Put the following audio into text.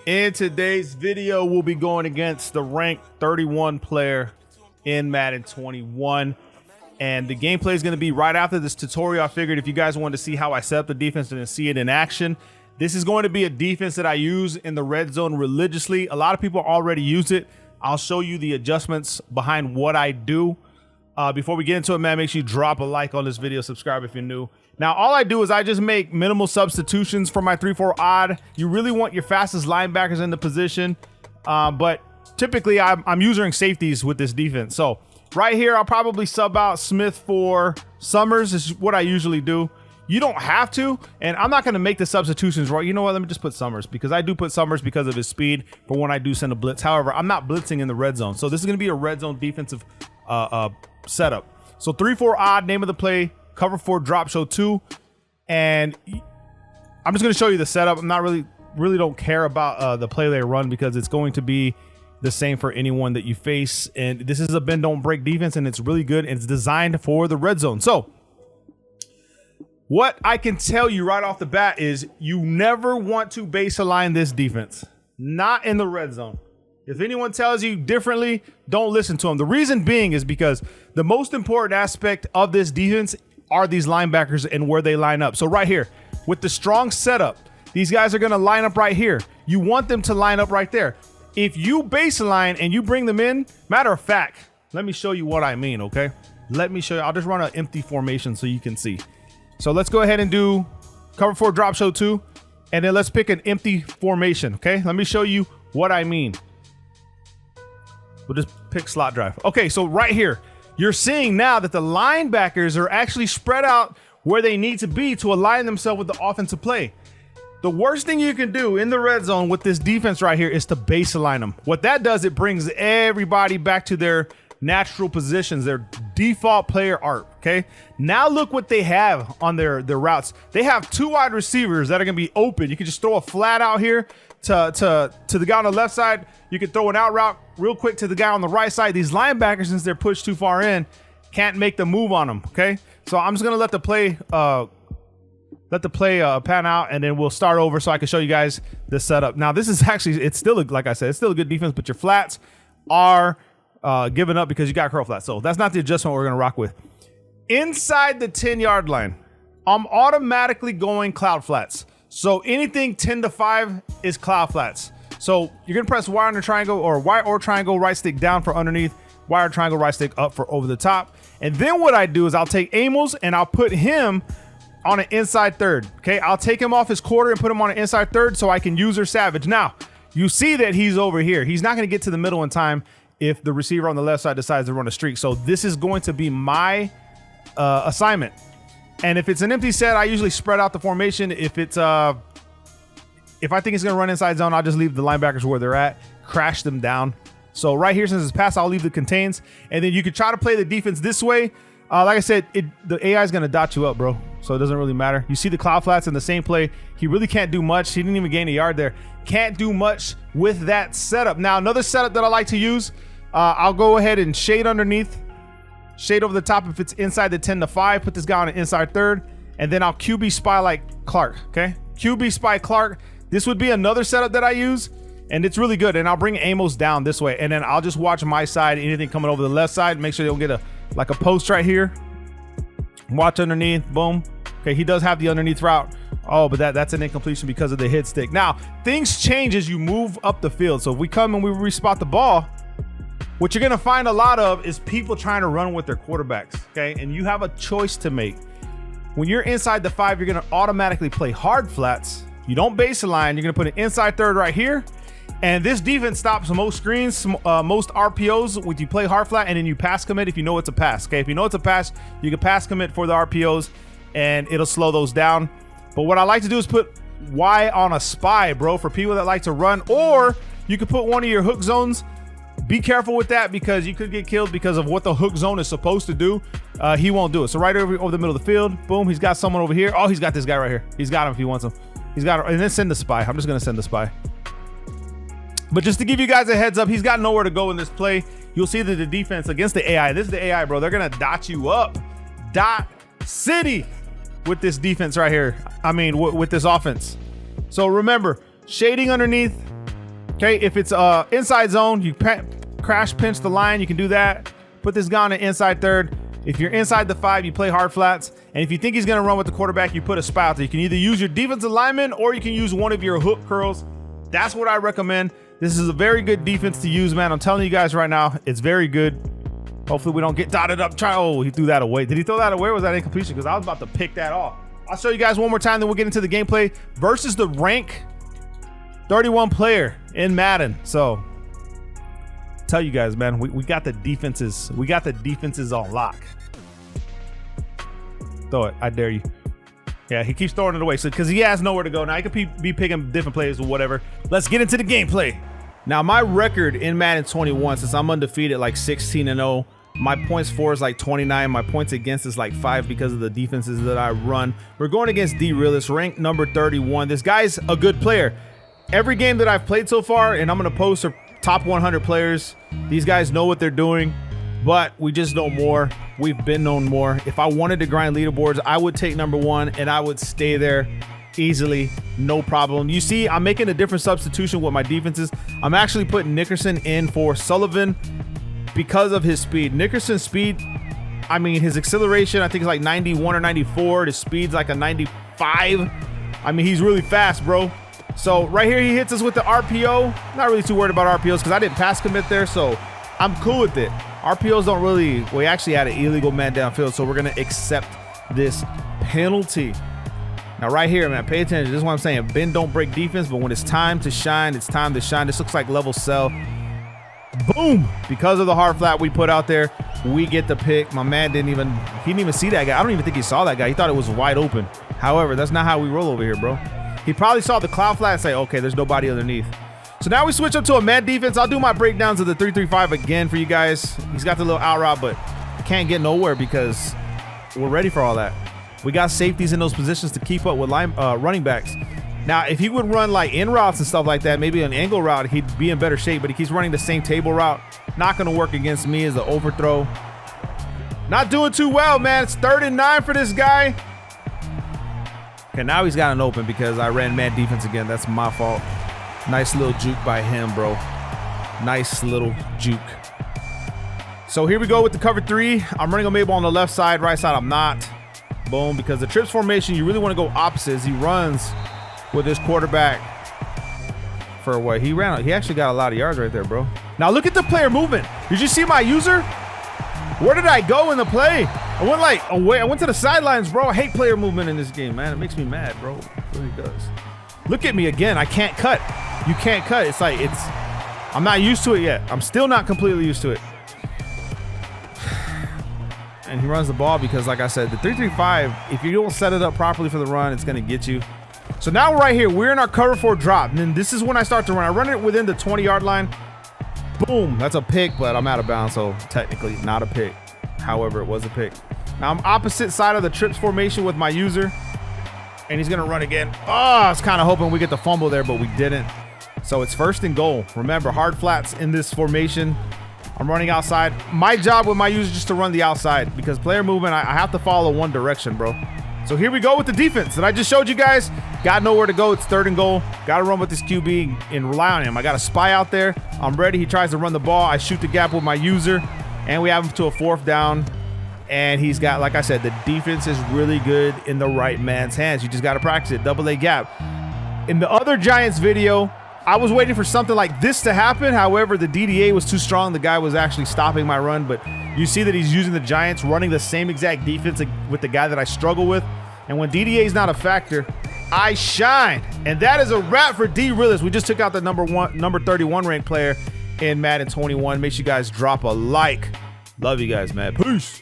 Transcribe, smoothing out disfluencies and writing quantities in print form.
In today's video, we'll be going against the ranked 31 player in Madden 21. And the gameplay is going to be right after this tutorial. I figured if you guys wanted to see how I set up the defense and see it in action, this is going to be a defense that I use in the red zone religiously. A lot of people already use it. I'll show you the adjustments behind what I do. Before we get into it, man, make sure you drop a like on this video, subscribe if you're new. Now, all I do is I just make minimal substitutions for my 3-4 odd. You really want your fastest linebackers in the position, but typically I'm using safeties with this defense. So right here, I'll probably sub out Smith for Summers. This is what I usually do. You don't have to, and I'm not going to make the substitutions right. You know what? Let me just put Summers because I do put Summers because of his speed for when I do send a blitz. However, I'm not blitzing in the red zone. So this is going to be a red zone defensive setup. So 3-4 odd, name of the play, cover 4 drop show 2. And I'm just going to show you the setup. I'm not really don't care about the play they run because it's going to be the same for anyone that you face. And this is a bend don't break defense, and it's really good. And it's designed for the red zone. So what I can tell you right off the bat is you never want to base align this defense, not in the red zone. If anyone tells you differently, don't listen to them. The reason being is because the most important aspect of this defense are these linebackers and where they line up. So right here, with the strong setup, these guys are going to line up right here. You want them to line up right there. If you baseline and you bring them in, matter of fact, let me show you what I mean, okay? Let me show you. I'll just run an empty formation so you can see. So let's go ahead and do cover 4 drop show 2, and then let's pick an empty formation, okay? Let me show you what I mean. We'll just pick slot drive. Okay, so right here, you're seeing now that the linebackers are actually spread out where they need to be to align themselves with the offensive play. The worst thing you can do in the red zone with this defense right here is to baseline them. What that does, it brings everybody back to their natural positions, their default player arc, okay? Now look what they have on their routes. They have 2 wide receivers that are gonna be open. You can just throw a flat out here to the guy on the left side. You can throw an out route real quick to the guy on the right side. These linebackers, since they're pushed too far in, can't make the move on them, okay? So I'm just gonna let the play pan out, and then we'll start over so I can show you guys the setup. Now this is actually, it's still, like I said, it's still a good defense, but your flats are giving up because you got curl flats. So that's not the adjustment we're gonna rock with. Inside the 10-yard line, I'm automatically going cloud flats. So anything 10 to 5 is cloud flats. So you're gonna press Y on the triangle, or Y or triangle, right stick down for underneath, Y or triangle, right stick up for over the top. And then what I do is I'll take Amos and I'll put him on an inside third. Okay, I'll take him off his quarter and put him on an inside third so I can use Savage. Now, you see that he's over here. He's not gonna get to the middle in time if the receiver on the left side decides to run a streak. So this is going to be my assignment. And if it's an empty set, I usually spread out the formation. If it's if I think it's gonna run inside zone, I'll just leave the linebackers where they're at, crash them down. So right here, since it's pass, I'll leave the contains, and then you can try to play the defense this way. Like I said, the AI is gonna dot you up, bro. So it doesn't really matter. You see the cloud flats in the same play. He really can't do much. He didn't even gain a yard there. Can't do much with that setup. Now, another setup that I like to use, I'll go ahead and shade underneath, shade over the top if it's inside the 10 to 5, put this guy on an inside third, and then I'll QB spy like Clark, okay? QB spy Clark. This would be another setup that I use, and it's really good. And I'll bring Amos down this way, and then I'll just watch my side, anything coming over the left side, make sure they don't get a post right here. Watch underneath, boom. Okay, he does have the underneath route. Oh, but that's an incompletion because of the hit stick. Now, things change as you move up the field. So if we come and we respot the ball, what you're gonna find a lot of is people trying to run with their quarterbacks, okay? And you have a choice to make. When you're inside the 5, you're gonna automatically play hard flats. You don't baseline, you're gonna put an inside third right here. And this defense stops most screens, most RPOs when you play hard flat, and then you pass commit if you know it's a pass, okay? If you know it's a pass, you can pass commit for the RPOs and it'll slow those down. But what I like to do is put Y on a spy, bro, for people that like to run, or you could put one of your hook zones. Be careful with that because you could get killed because of what the hook zone is supposed to do. He won't do it. So right over the middle of the field, boom, he's got someone over here. Oh, he's got this guy right here. He's got him if he wants him. He's got him, and then send the spy. I'm just gonna send the spy. But just to give you guys a heads up, he's got nowhere to go in this play. You'll see that the defense against the AI, this is the AI, bro. They're gonna dot you up. Dot city with this defense right here. I mean, with this offense. So remember, shading underneath, Okay, if it's inside zone, you crash pinch the line, you can do that. Put this guy on the inside third. If you're inside the 5, you play hard flats. And if you think he's gonna run with the quarterback, you put a spy out there. You can either use your defensive lineman or you can use one of your hook curls. That's what I recommend. This is a very good defense to use, man. I'm telling you guys right now, it's very good. Hopefully we don't get dotted up. Oh, he threw that away. Did he throw that away or was that incompletion? Because I was about to pick that off. I'll show you guys one more time, then we'll get into the gameplay versus the rank 31 player in Madden. So tell you guys, man, we got the defenses. We got the defenses on lock. Throw it, I dare you. Yeah, he keeps throwing it away. So because he has nowhere to go now, he could be picking different plays or whatever. Let's get into the gameplay. Now my record in Madden 21, since I'm undefeated, like 16-0. My points for is like 29. My points against is like 5 because of the defenses that I run. We're going against D-Realist, ranked number 31. This guy's a good player. Every game that I've played so far, and I'm gonna post are top 100 players. These guys know what they're doing, but we just know more. We've been known more. If I wanted to grind leaderboards, I would take number 1 and I would stay there easily, no problem. You see, I'm making a different substitution with my defenses. I'm actually putting Nickerson in for Sullivan because of his speed. Nickerson's speed, I mean, his acceleration, I think it's like 91 or 94. His speed's like a 95. I mean, he's really fast, bro. So right here, he hits us with the RPO. Not really too worried about RPOs because I didn't pass commit there, so I'm cool with it. RPOs don't really, we actually had an illegal man downfield, so we're gonna accept this penalty. Now right here, man, pay attention. This is what I'm saying. Bend don't break defense, but when it's time to shine, it's time to shine. This looks like level sell. Boom! Because of the hard flat we put out there, we get the pick. My man he didn't even see that guy. I don't even think he saw that guy. He thought it was wide open. However, that's not how we roll over here, bro. He probably saw the cloud flat and say, okay, there's nobody underneath. So now we switch up to a man defense. I'll do my breakdowns of the 3-3-5 again for you guys. He's got the little out route, but can't get nowhere because we're ready for all that. We got safeties in those positions to keep up with running backs. Now, if he would run like in routes and stuff like that, maybe an angle route, he'd be in better shape, but he keeps running the same table route. Not gonna work against me as an overthrow. Not doing too well, man. It's 3rd and 9 for this guy. Okay, now he's got an open because I ran man defense again. That's my fault. Nice little juke by him, bro. Nice little juke. So here we go with the cover 3. I'm running a Mabel on the left side, right side I'm not. Boom, because the trips formation, you really want to go opposites. He runs with his quarterback for what he ran. He actually got a lot of yards right there, bro. Now look at the player movement. Did you see my user? Where did I go in the play? I went like away. I went to the sidelines, bro. I hate player movement in this game, man. It makes me mad, bro. It really does. Look at me again. I can't cut. You can't cut. It's like I'm not used to it yet. I'm still not completely used to it. And he runs the ball because, like I said, the 3-3-5, if you don't set it up properly for the run, it's going to get you. So now right here, we're in our cover 4 drop. And then this is when I start to run. I run it within the 20-yard line. Boom. That's a pick, but I'm out of bounds, so technically not a pick. However, it was a pick. Now I'm opposite side of the trips formation with my user. And he's going to run again. Oh, I was kind of hoping we get the fumble there, but we didn't. So it's 1st and goal. Remember, hard flats in this formation. I'm running outside. My job with my user is just to run the outside because player movement, I have to follow one direction, bro. So here we go with the defense that I just showed you guys. Got nowhere to go. It's 3rd and goal. Got to run with this QB and rely on him. I got a spy out there. I'm ready. He tries to run the ball. I shoot the gap with my user, and we have him to a 4th down. And he's got, like I said, the defense is really good in the right man's hands. You just got to practice it. Double A gap. In the other Giants video, I was waiting for something like this to happen. However, the DDA was too strong. The guy was actually stopping my run, but you see that he's using the Giants, running the same exact defense with the guy that I struggle with. And when DDA is not a factor, I shine. And that is a wrap for D-Realist. We just took out the number 31 ranked player in Madden 21. Make sure you guys drop a like. Love you guys, man. Peace.